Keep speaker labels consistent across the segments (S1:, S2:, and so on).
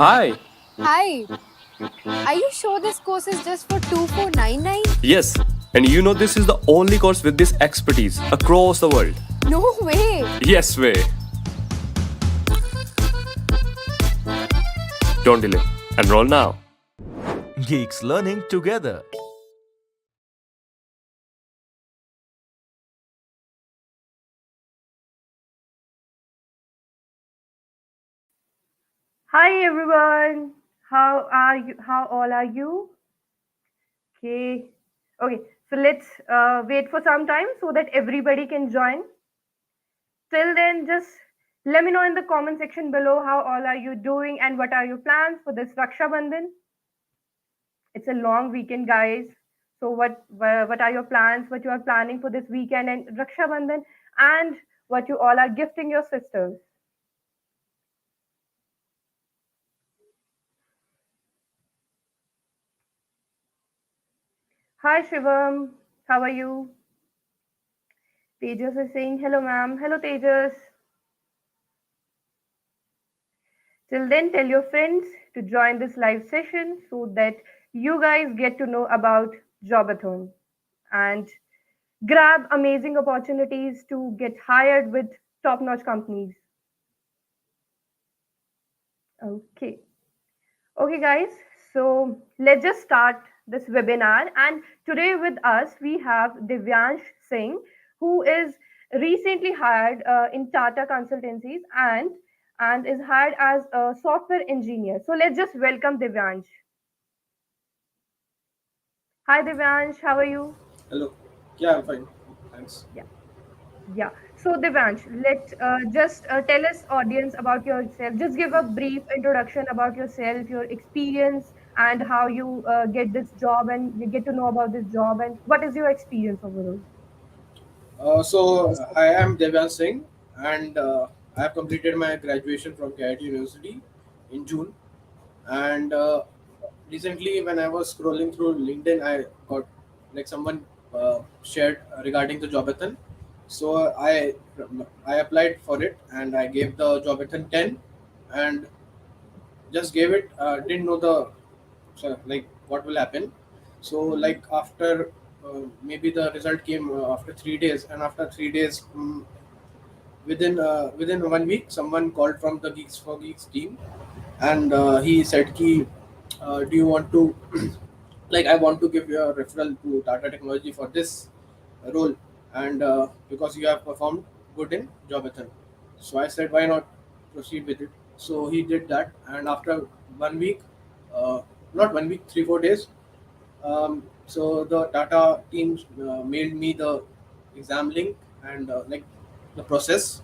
S1: Hi.
S2: Hi, are you sure this course is just for 2499?
S1: Yes, and you know this is the only course with this expertise across the world.
S2: No way.
S1: Yes way. Don't delay. Enroll now.
S3: Geeks learning together.
S4: Hi everyone. How are you? How all are you? Okay. Okay. So let's wait for some time so that everybody can join. Till then, just let me know in the comment section below how all are you doing and what are your plans for this Raksha Bandhan. It's a long weekend, guys. So what are your plans? What you are planning for this weekend and Raksha Bandhan, and what you all are gifting your sisters? Hi Shivam. How are you? Tejas is saying hello, ma'am. Hello, Tejas. Till then, tell your friends to join this live session so that you guys get to know about Jobathon and grab amazing opportunities to get hired with top notch companies. Okay. Okay, guys. So let's just start this webinar. And today with us, we have Devyansh Singh, who is recently hired in Tata Consultancies and is hired as a software engineer. So let's just welcome Devyansh. Hi, Devyansh. How are you?
S5: Hello. Yeah, I'm fine. Thanks.
S4: Yeah. Yeah. So, Devansh, let just tell us, audience, about yourself. Just give a brief introduction about yourself, your experience, and how you get this job, and you get to know about this job, and what is your experience overall.
S5: I am Devyansh Singh, and I have completed my graduation from KIT University in June. And recently, when I was scrolling through LinkedIn, I got like someone shared regarding the Jobathon. So I applied for it, and I gave the Jobathon 10, and just gave it. Didn't know the like what will happen. So like after maybe the result came after 3 days, and after 3 days, within 1 week, someone called from the Geeks team, and he said, "Ki, do you want to like I want to give you a referral to Tata Technology for this role, and because you have performed good in Jobathon." So I said, "Why not proceed with it?" So he did that, and after 1 week, uh, not 1 week, 3 4 days, so the Tata teams mailed me the exam link and like the process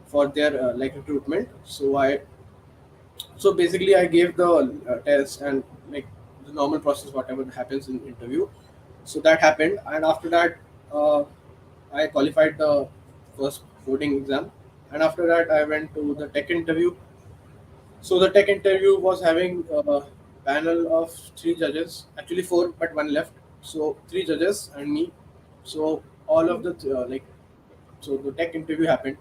S5: for their like recruitment. So basically I gave the test and like the normal process, whatever happens in interview. So that happened, and after that, uh, I qualified the first coding exam, and after that I went to the tech interview. So the tech interview was having a panel of three judges, actually four, but one left. So three judges and me. So all of the so the tech interview happened.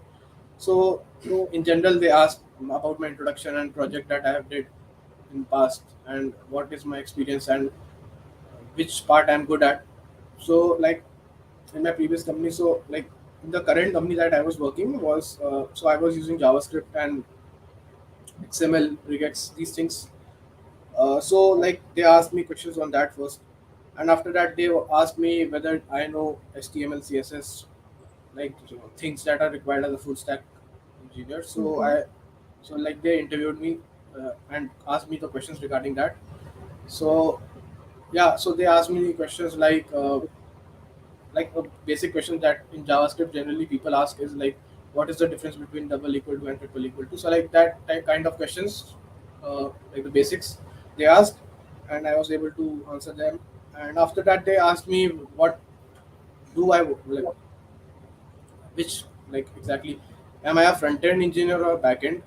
S5: So in general, they asked about my introduction and project that I have did in past, and what is my experience and which part I'm good at. So like in my previous company, so like in the current company that I was working was so I was using JavaScript and XML, regex, these things. So like they asked me questions on that first, and after that they asked me whether I know HTML, CSS, like things that are required as a full stack engineer.
S4: Mm-hmm.
S5: So like they interviewed me and asked me the questions regarding that. So yeah, so they asked me questions like a basic question that in JavaScript generally people ask is like, what is the difference between double equal to and triple equal to? So like that type kind of questions, like the basics, they asked, and I was able to answer them. And after that, they asked me what do I like, which like exactly am I a front end engineer or back end?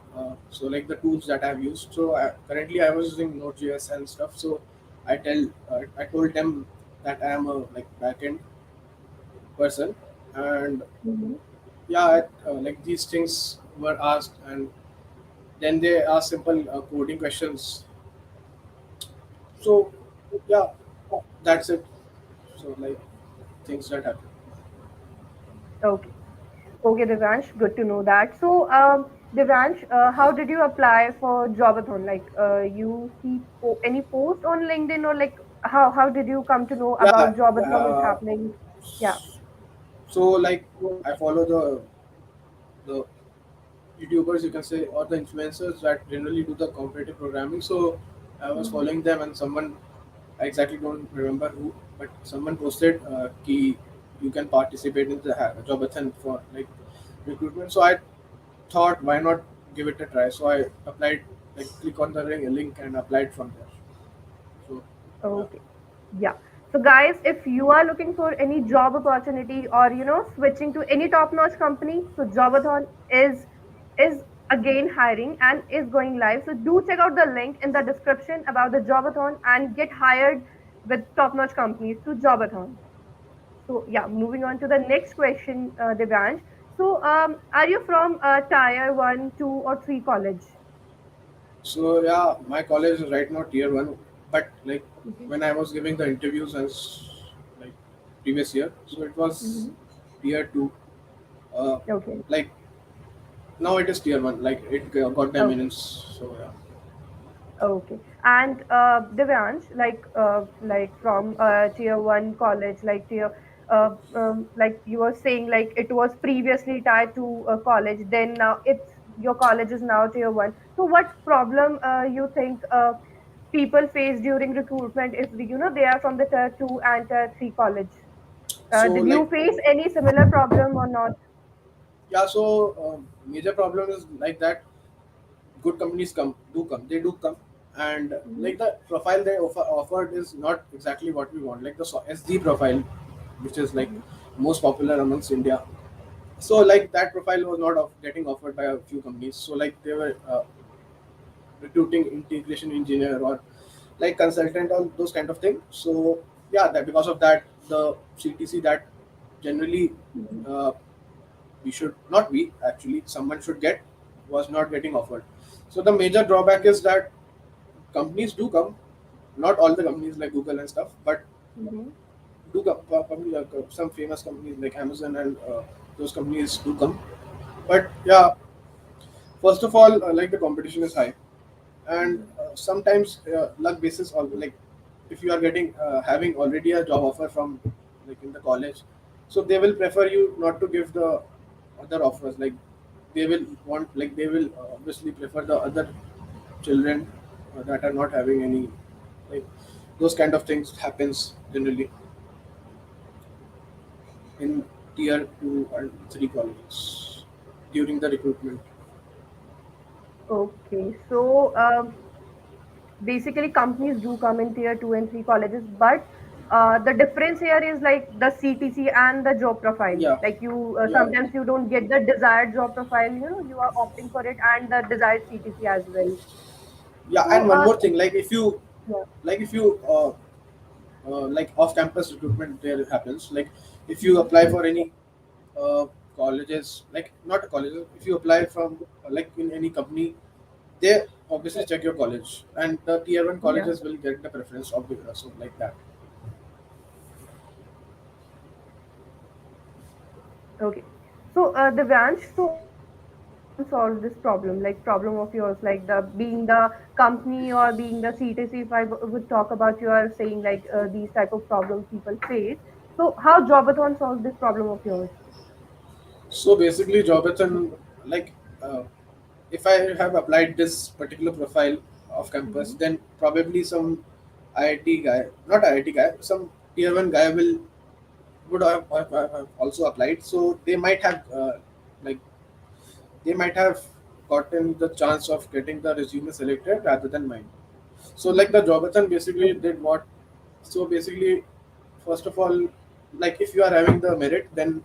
S5: So like the tools that I've used. So currently I was using Node.js and stuff. So I told them that I am a like back end person, and
S4: Mm-hmm.
S5: yeah, like these things were asked, and Then they ask simple coding questions. So yeah, that's it. So like things that happen.
S4: Okay. Okay, Devyansh, good to know that. So, Devyansh, how did you apply for Jobathon? Like, you see any post on LinkedIn, or like how did you come to know
S5: Yeah.
S4: about Jobathon is
S5: Uh,
S4: happening? Yeah.
S5: so like I follow the YouTubers, you can say, or the influencers that generally do the competitive programming. So I was
S4: Mhm.
S5: following them, and someone, I exactly don't remember who, but someone posted ki you can participate in the Jobathon for like recruitment. So I thought, why not give it a try? So I applied, like click on the link and applied from there. So yeah.
S4: Okay. Yeah. So guys, if you are looking for any job opportunity, or switching to any top-notch company, so Jobathon is again hiring and is going live. So do check out the link in the description about the Jobathon and get hired with top-notch companies to Jobathon. So yeah, moving on to the next question, Devyansh. So are you from tier one, two, or three college?
S5: So yeah, my college is right now tier one, but like
S4: Okay.
S5: when I was giving the interviews as like previous year, so it was
S4: Hmm.
S5: tier two. Uh,
S4: Okay.
S5: like now it is tier one. Like it got the
S4: Okay.
S5: eminence. So yeah.
S4: Okay. And Devyansh, like from tier one college, like you were saying, like it was previously tied to a college, then now it's your college is now tier one. So what problem you think people face during recruitment if they are from the tier two and tier three college?
S5: So
S4: Did you
S5: like
S4: face any similar problem or not?
S5: yeah. So major problem is like that. Good companies come, they do come, and
S4: Hmm.
S5: like the profile they offered is not exactly what we want. Like the SD profile, which is like
S4: Hmm.
S5: most popular amongst India. So like that profile was not getting offered by a few companies. So like they were recruiting integration engineer or like consultant or those kind of thing. So yeah, that because of that, the CTC that generally uh, we should not be actually someone should get was not getting offered. So the major drawback is that companies do come, not all the companies like Google and stuff, but
S4: Hmm.
S5: do come. Probably some famous companies like Amazon and those companies do come. But yeah, first of all, like the competition is high, and sometimes luck basis or like if you are getting having already a job offer from like in the college, so they will prefer you not to give the other offers. Like they will want, like they will obviously prefer the other children that are not having any, like those kind of things happens generally in tier 2 and 3 colleges during the recruitment.
S4: Okay. So basically companies do come in tier 2 and 3 colleges, but the difference here is like the CTC and the job profile.
S5: Yeah,
S4: Like you
S5: yeah,
S4: sometimes you don't get the desired job profile, you are opting for it, and the desired CTC as well.
S5: yeah.
S4: So
S5: And one more thing, like if you
S4: yeah.
S5: like if you like off campus recruitment there happens, like if you
S4: Mhm.
S5: apply for any colleges, like not colleges, if you apply from like in any company, they obviously check your college, and the tier 1
S4: Yeah.
S5: colleges will get the preference of the so like that.
S4: Okay. So Devyansh, so how Jobathon solve this problem, like problem of yours, like the being the company or being the CTC? If I would talk about, you are saying like these type of problems people face. So how Jobathon solve this problem of yours?
S5: So basically, Jobathon, like if I have applied this particular profile of campus,
S4: Hmm.
S5: then probably some IIT guy, not IIT guy, some tier 1 guy will would have also applied. So they might have like they might have gotten the chance of getting the resume selected rather than mine. So like the Jobathon basically
S4: Okay.
S5: did what? So basically, first of all, like if you are having the merit, then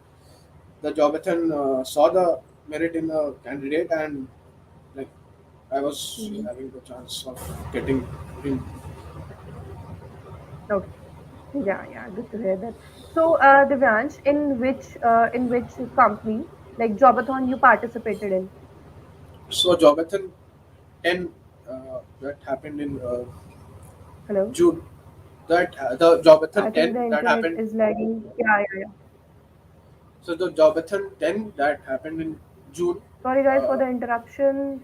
S5: the Jobathon saw the merit in the candidate, and like I was
S4: Mhm.
S5: having the chance of getting in.
S4: Okay. Yeah, yeah, good to hear that. So, Devyansh, in which company, like Jobathon, you participated in?
S5: So Jobathon, 10 that happened in
S4: Hello.
S5: June. That the
S4: I
S5: Jobathon
S4: think
S5: 10
S4: the
S5: that
S4: internet
S5: happened.
S4: is lagging. Yeah, yeah, yeah.
S5: So the Jobathon 10 that happened in June.
S4: Sorry guys for
S5: Uh,
S4: the interruption.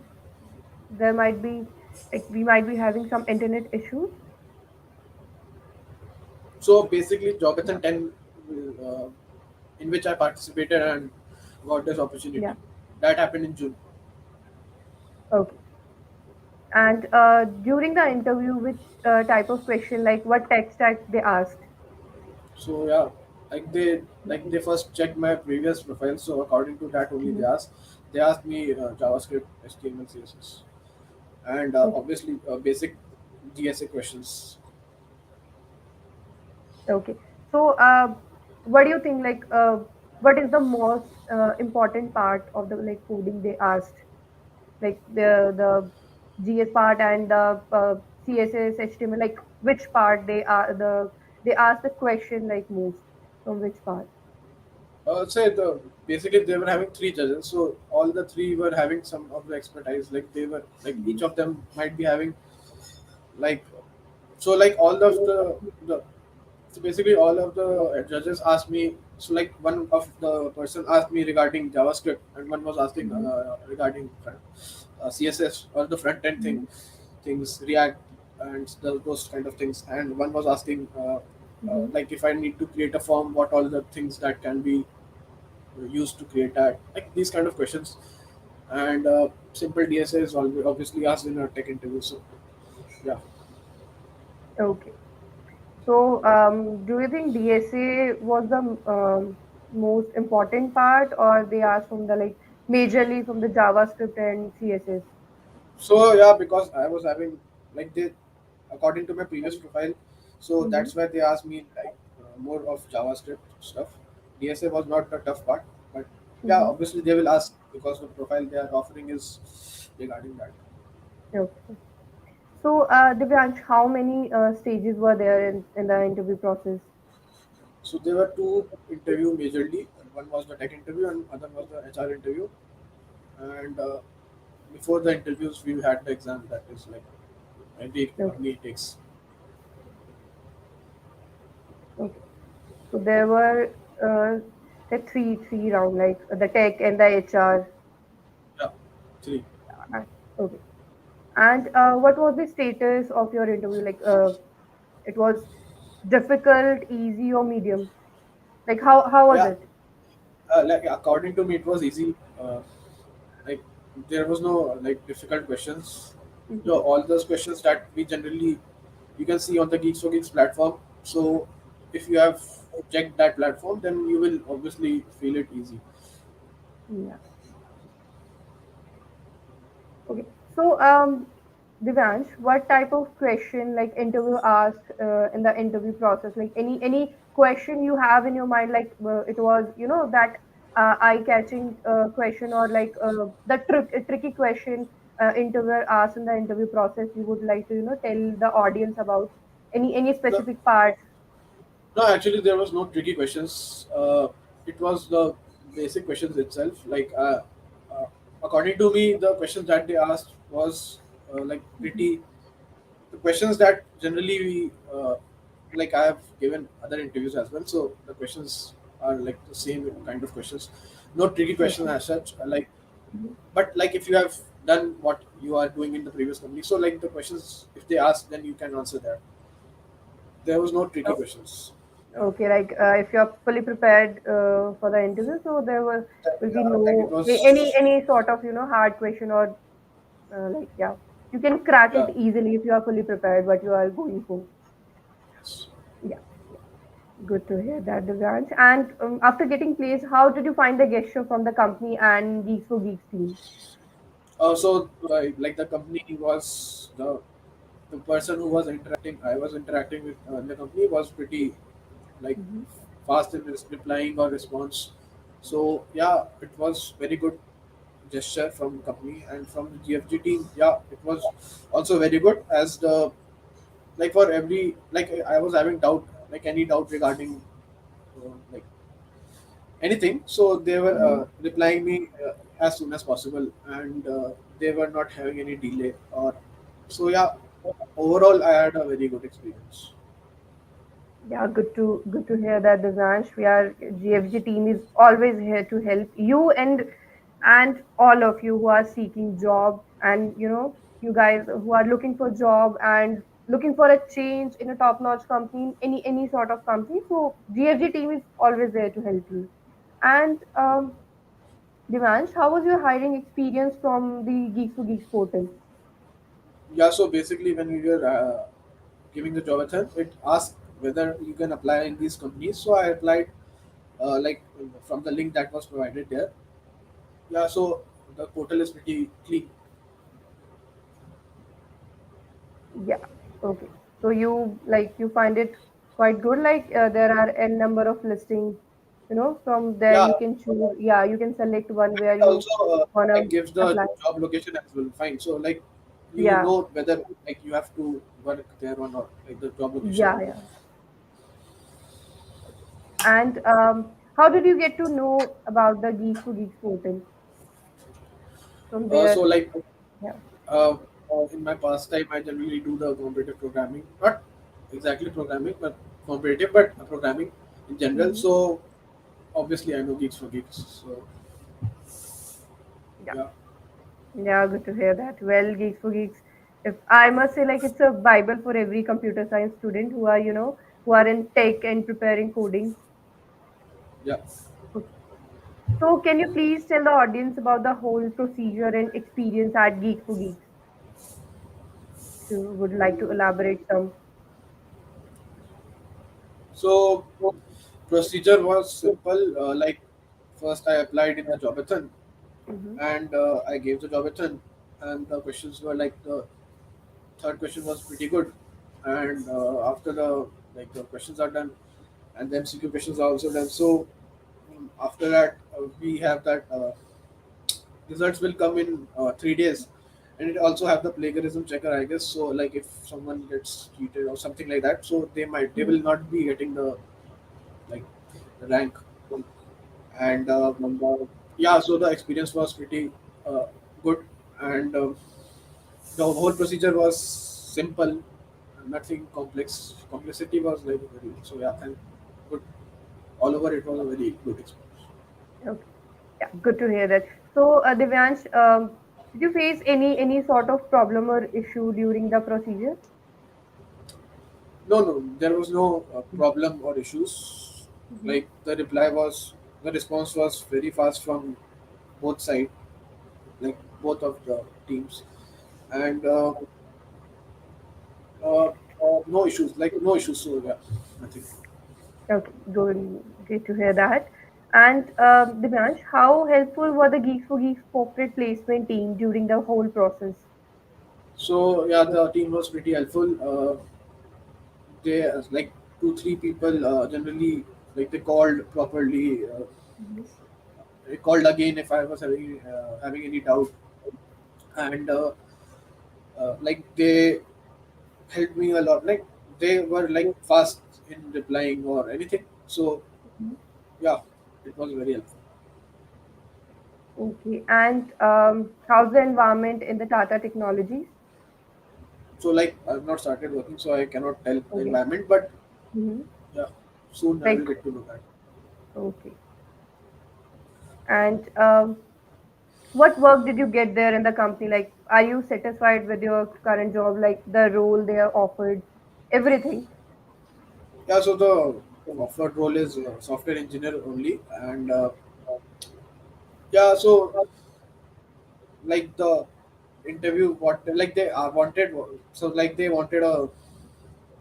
S4: There might be like we might be having some internet issues.
S5: so basically,
S4: Yeah.
S5: Jobathon 10, in which I participated and got this
S4: Yeah.
S5: opportunity, that happened in June.
S4: Okay. And during the interview, which type of question, like what tech stack they asked?
S5: So yeah, like they first checked my previous profile. So according to that only
S4: Mhm.
S5: they asked me JavaScript, HTML, CSS, and
S4: Okay.
S5: obviously basic DSA questions.
S4: Okay. So, what do you think? Like, what is the most important part of the like coding they asked? Like the GS part and the CSS, HTML. Like, which part they asked the question like most from which part?
S5: Say the basically they were having three judges, so all the three were having some of the expertise. Like they were like each of them might be having like like all of the so basically all of the judges asked me. So like one of the person asked me regarding JavaScript, and one was asking
S4: Mhm.
S5: regarding CSS or the front end
S4: Mhm.
S5: things, React, and those kind of things. And one was asking
S4: Mhm.
S5: like if I need to create a form, what all the things that can be used to create that, like these kind of questions. And simple DSA is obviously asked in a tech interview. So yeah.
S4: Okay. So, do you think DSA was the most important part, or they asked from the like majorly from the JavaScript and CSS?
S5: So yeah, because I was having like they, according to my previous profile, so
S4: Mm-hmm.
S5: that's why they asked me like more of JavaScript stuff. DSA was not the tough part, but yeah,
S4: Mm-hmm.
S5: obviously they will ask because the profile they are offering is regarding that.
S4: Okay. So, Devyansh, how many stages were there in the interview process?
S5: So there were two interview majorly. One was the tech interview and other was the HR interview. And before the interviews, we had the exam that is like every
S4: Okay.
S5: company takes.
S4: Okay. So there were the three round like the tech and the HR.
S5: Yeah, three.
S4: Okay. And what was the status of your interview? Like, it was difficult, easy, or medium? Like, how was
S5: Yeah,
S4: it?
S5: like according to me, it was easy. Like there was no like difficult questions. So
S4: Mhm.
S5: all those questions that we generally you can see on the Geeks platform. So if you have checked that platform, then you will obviously feel it easy.
S4: Yeah. Okay. So, Divyansh, what type of question like interview asked in the interview process? Like any question you have in your mind, like it was that eye-catching question or like the tricky question interviewer asked in the interview process. You would like to tell the audience about any
S5: No,
S4: specific part.
S5: no, actually there was no tricky questions. It was the basic questions itself. Like uh, according to me, the questions that they asked was like pretty the questions that generally we like I have given other interviews as well. So the questions are like the same kind of questions, no tricky questions
S4: Okay.
S5: as such. Like, but like if you have done what you are doing in the previous company, so like the questions if they ask, then you can answer that. There was no tricky questions.
S4: Okay, like if you're fully prepared for the interview, so there will be
S5: Yeah, like it
S4: no
S5: was.
S4: any sort of hard question or like yeah, you can crack it
S5: Yeah.
S4: easily if you are fully prepared what you are going for.
S5: Yes.
S4: Yeah, good to hear that, Divyansh. And after getting placed, how did you find the gesture from the company and Geeks for Geeks team?
S5: So like the company was the person who was interacting. I was interacting with the company was pretty like
S4: Hmm.
S5: fast in replying or response. So yeah, it was very good gesture from company and from the GFG team. Yeah, it was also very good as the like for every like I was having doubt like any doubt regarding like anything. So they were
S4: Hmm.
S5: replying me as soon as possible, and they were not having any delay. Or so yeah, overall I had a very good experience.
S4: Yeah, good to hear that, Devyansh. We are GFG team is always here to help you and all of you who are seeking job, and you guys who are looking for job and looking for a change in a top-notch company, any sort of company. So GFG team is always there to help you. And Devyansh, how was your hiring experience from the Geeks for Geeks portal?
S5: Yeah, so basically when we were giving the Jobathon, it asked whether you can apply in these companies. So I applied like from the link that was provided there. Yeah, so the portal is pretty clean.
S4: Yeah. Okay. So you find it quite good. Like there are n number of listings. From there
S5: Yeah,
S4: you can choose. Yeah, you can select one where
S5: it
S4: you
S5: also
S4: wanna
S5: like gives the
S4: apply.
S5: job location as well. Fine. So like you
S4: Yeah.
S5: know whether like you have to work there or not, like the job location.
S4: Yeah. Yeah. And how did you get to know about the Geeks for Geeks portal? From
S5: So
S4: there.
S5: like
S4: Yeah.
S5: uh, in my pastime, I generally do the competitive programming, not exactly programming, but competitive, but programming in general.
S4: Hmm.
S5: So obviously, I know Geeks for Geeks. So
S4: Yeah.
S5: yeah,
S4: Yeah. Good to hear that. Well, Geeks for Geeks. If I must say, like it's a Bible for every computer science student who are who are in tech and preparing coding.
S5: yeah.
S4: So, can you please tell the audience about the whole procedure and experience at Geek for Geeks? If you would like to elaborate some.
S5: So procedure was simple. Like first, I applied in the Jobathon,
S4: Hmm.
S5: and I gave the Jobathon, and the questions were like the third question was pretty good, and after the like the questions are done, and the MCQ questions are also done. So after that, we have that results will come in 3 days, and it also have the plagiarism checker, I guess. So like if someone gets cheated or something like that, so they will not be getting the like the rank. And yeah, so the experience was pretty uh, good, and the whole procedure was simple, nothing complex. Complexity was like very, so yeah, and good all over. It was a very good experience.
S4: Okay. Yeah, good to hear that. So, Devyansh, did you face any sort of problem or issue during the procedure?
S5: No, no, there was no problem or issues.
S4: Hmm.
S5: Like the response was very fast from both sides, like both of the teams, and uh, no issues. Like no issues. So yeah, nothing.
S4: Okay, good to hear that. And Devyansh, how helpful were the Geeks for Geeks corporate placement team during the whole process?
S5: So yeah, the team was pretty helpful. They like 2 3 people generally like they called properly.
S4: Mhm.
S5: They called again if I was having any doubt, and like they helped me a lot. Like they were like fast in replying or anything. So yeah, it was very helpful.
S4: Okay, and how's the environment in the Tata Technologies?
S5: So like I've not started working, so I cannot tell the
S4: Okay.
S5: environment. But
S4: Hmm.
S5: yeah, soon I will
S4: Like,
S5: get to know that.
S4: okay. And what work did you get there in the company? Like, are you satisfied with your current job, like the role they are offered, everything?
S5: Yeah, so the offered role is software engineer only, and yeah, so like the interview what like they wanted, so like they wanted a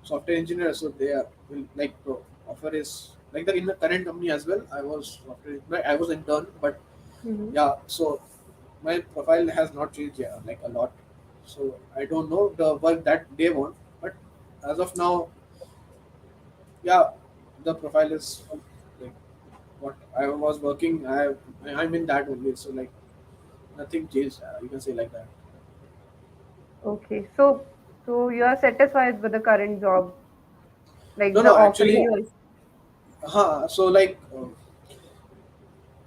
S5: software engineer, so they will like the offer is like the in the current company as well. I was software, like, I was intern, but
S4: Hmm.
S5: yeah, so my profile has not changed, yeah, like a lot. So I don't know the work that they want, but as of now, yeah, the profile is like what I was working. I'm in that only, so like nothing changed. You can say like that.
S4: Okay, so you are satisfied with the current job, like
S5: No,
S4: the
S5: no,
S4: offer
S5: actually,
S4: you are.
S5: so like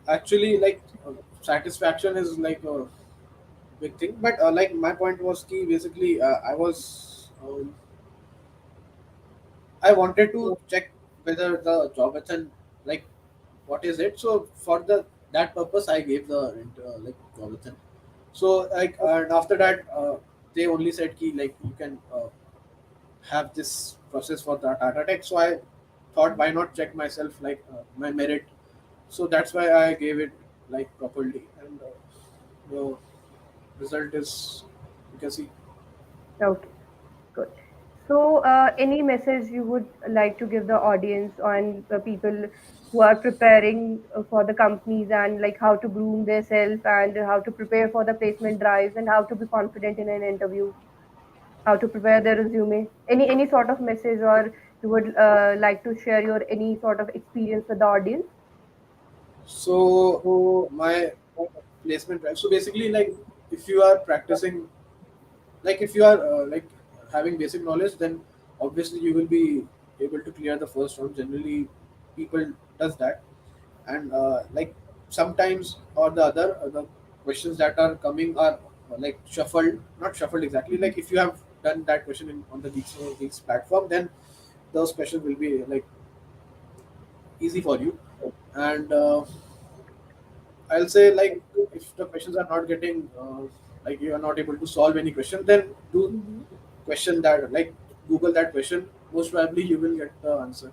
S5: actually like satisfaction is like a big thing. But like my point was key. Basically, I wanted to check whether the Jobathon, like, what is it. So for the that purpose, I gave the like Jobathon. So like, and after that, they only said key like you can have this process for the Tata Tech. So I thought, why not check myself like my merit. So that's why I gave it like properly, and the result is, you can see.
S4: Okay, good. So, any message you would like to give the audience on the people who are preparing for the companies, and like how to groom themselves and how to prepare for the placement drives and how to be confident in an interview, how to prepare their resume? Any sort of message, or you would like to share your any sort of experience with the audience?
S5: So my placement drive. So basically, like, if you are practicing, like if you are like having basic knowledge, then obviously you will be able to clear the first round. Generally, people does that, and like sometimes or the other the questions that are coming are like shuffled, not shuffled exactly. Like if you have done that question on the Geeks platform, then those questions will be like easy for you, and I'll say like if the questions are not getting like you are not able to solve any question, then do question that, like Google that question. Most probably you will get the answer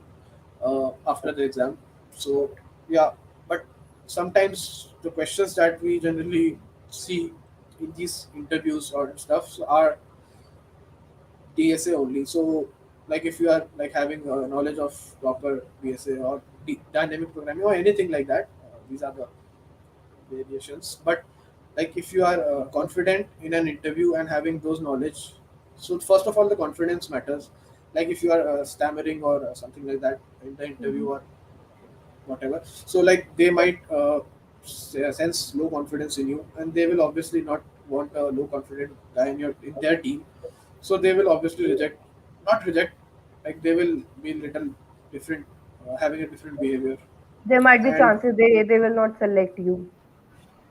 S5: after the exam. So yeah, but sometimes the questions that we generally see in these interviews or stuff are DSA only. So like if you are like having knowledge of proper DSA or dynamic programming or anything like that, these are the variations. But like if you are confident in an interview and having those knowledge, so first of all the confidence matters. Like if you are stammering or something like that in the interview or whatever, so like they might sense low confidence in you, and they will obviously not want a low confident guy in their team. So they will obviously reject, not reject, like they will be little different, having a different behavior.
S4: There might be
S5: And
S4: chances they will not select you.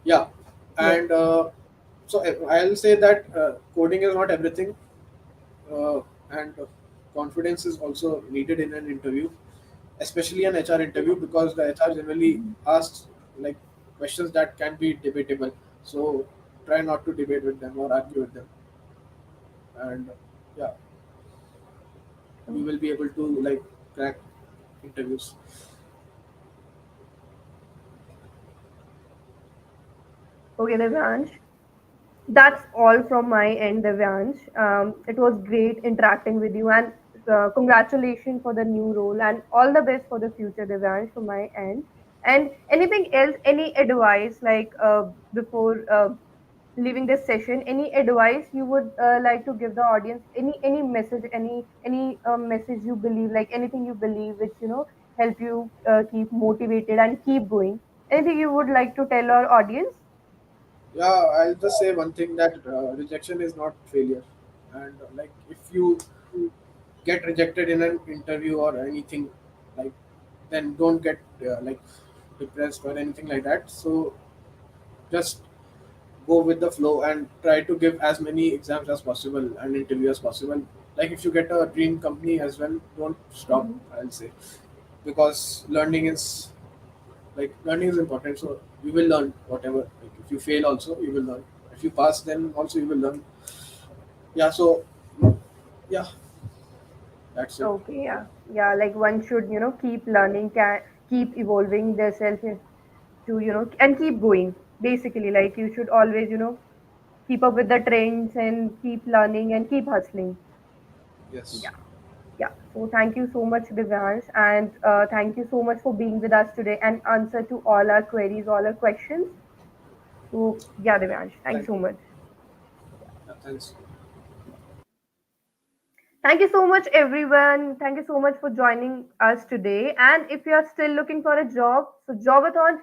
S5: yeah,
S4: Yes.
S5: and so I'll say that coding is not everything, and confidence is also needed in an interview, especially an HR interview, because the HR generally asks like questions that can be debatable. So try not to debate with them or argue with them, and yeah, you will be able to like crack interviews.
S4: Okay, Devyansh. That's all from my end, Devyansh. It was great interacting with you, and congratulations for the new role, and all the best for the future, Devyansh, from my end. And anything else, any advice, like before leaving this session, any advice you would like to give the audience? Any message, any message you believe, like anything you believe, which help you keep motivated and keep going. Anything you would like to tell our audience?
S5: Yeah, I'll just say one thing, that rejection is not failure, and like if you get rejected in an interview or anything, like then don't get like depressed or anything like that. So just go with the flow and try to give as many exams as possible and interview as possible. Like if you get a dream company as well, don't stop, I'll say, because learning is important. So you will learn whatever. Like if you fail also you will learn, if you pass then also you will learn. Yeah, so yeah, that's it.
S4: Okay, yeah, yeah. Like one should, keep learning, keep evolving themselves to, and keep going. Basically, like you should always, keep up with the trends and keep learning and keep hustling.
S5: Yes,
S4: Yeah, yeah. So thank you so much, Divyansh, and thank you so much for being with us today and answer to all our queries, all our questions. So yeah, Divyansh, thank you
S5: thank
S4: so
S5: you.
S4: much.
S5: Yeah, thanks.
S4: Thank you so much, everyone. Thank you so much for joining us today. And if you are still looking for a job, so Jobathon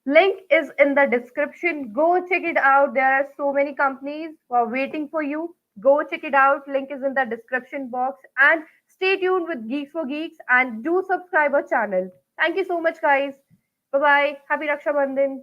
S4: link is in the description. Go check it out. There are so many companies who are waiting for you. Go check it out. Link is in the description box. And stay tuned with Geeks for Geeks and do subscribe our channel. Thank you so much, guys. Bye bye. Happy Raksha Bandhan.